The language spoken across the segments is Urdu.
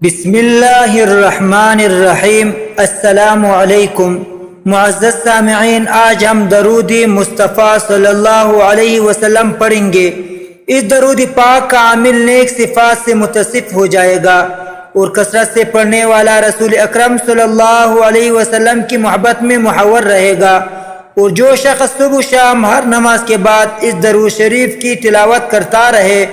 بسم اللہ الرحمن الرحیم۔ السلام علیکم معزز سامعین، آج ہم درود مصطفیٰ صلی اللہ علیہ وسلم پڑھیں گے۔ اس درود پاک کا عامل نیک صفات سے متصف ہو جائے گا اور کثرت سے پڑھنے والا رسول اکرم صلی اللہ علیہ وسلم کی محبت میں محور رہے گا، اور جو شخص صبح و شام ہر نماز کے بعد اس درود شریف کی تلاوت کرتا رہے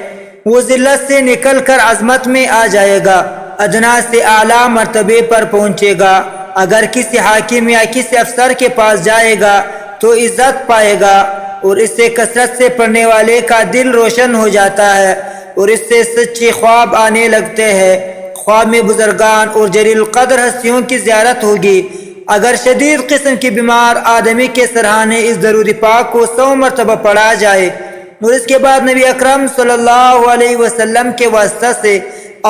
وہ ذلت سے نکل کر عظمت میں آ جائے گا، ادنا سے اعلیٰ مرتبے پر پہنچے گا۔ اگر کسی حاکم یا کسی افسر کے پاس جائے گا تو عزت پائے گا، اور اس سے کثرت سے پڑھنے والے کا دل روشن ہو جاتا ہے اور اس سے سچے خواب آنے لگتے ہیں۔ خواب میں بزرگان اور جلیل القدر ہستیوں کی زیارت ہوگی۔ اگر شدید قسم کی بیمار آدمی کے سرہانے اس درود پاک کو 100 مرتبہ پڑھا جائے اور اس کے بعد نبی اکرم صلی اللہ علیہ وسلم کے واسطہ سے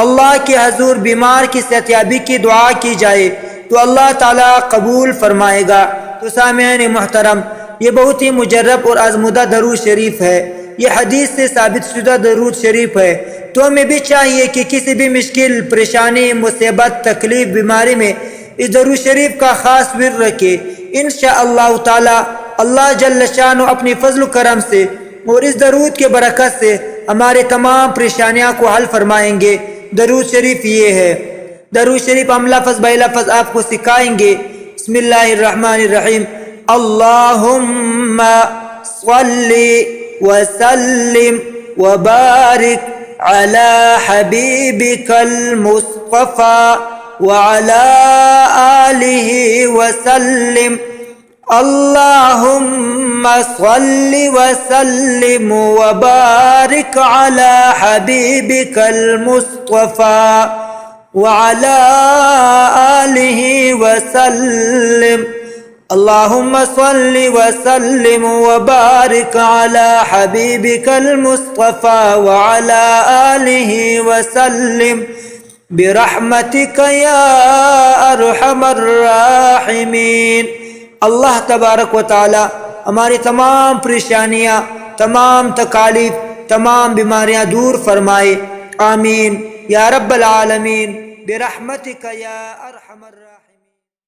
اللہ کے حضور بیمار کی صحتیابی کی دعا کی جائے تو اللہ تعالیٰ قبول فرمائے گا۔ تو سامعین محترم، یہ بہت ہی مجرب اور آزمودہ درود شریف ہے، یہ حدیث سے ثابت شدہ درود شریف ہے۔ تو ہمیں بھی چاہیے کہ کسی بھی مشکل، پریشانی، مصیبت، تکلیف، بیماری میں اس درود شریف کا خاص ورد رکھے۔ انشاءاللہ تعالی اللہ جل شانہ اپنی فضل و کرم سے اور اس درود کے برکت سے ہمارے تمام پریشانیاں کو حل فرمائیں گے۔ درود شریف یہ ہے۔ درود شریف ہم لفظ بائی لفظ آپ کو سکھائیں گے۔ بسم اللہ الرحمن الرحیم۔ اللہم صلی وسلم وبارک علی حبیبک المصطفیٰ وعلی آلہ وسلم۔ اللہم صلی وسلم وبارک علی حبیبک المصطفیٰ وعلی آلہ وسلم۔ اللہم صلی وسلم وبارک علی حبیبک المصطفیٰ وعلی آلہ وسلم برحمتک یا ارحم الراحمین۔ اللہ تبارک و تعالی ہماری تمام پریشانیاں، تمام تکالیف، تمام بیماریاں دور فرمائے، آمین یا رب العالمین برحمتک یا ارحم الراحمین۔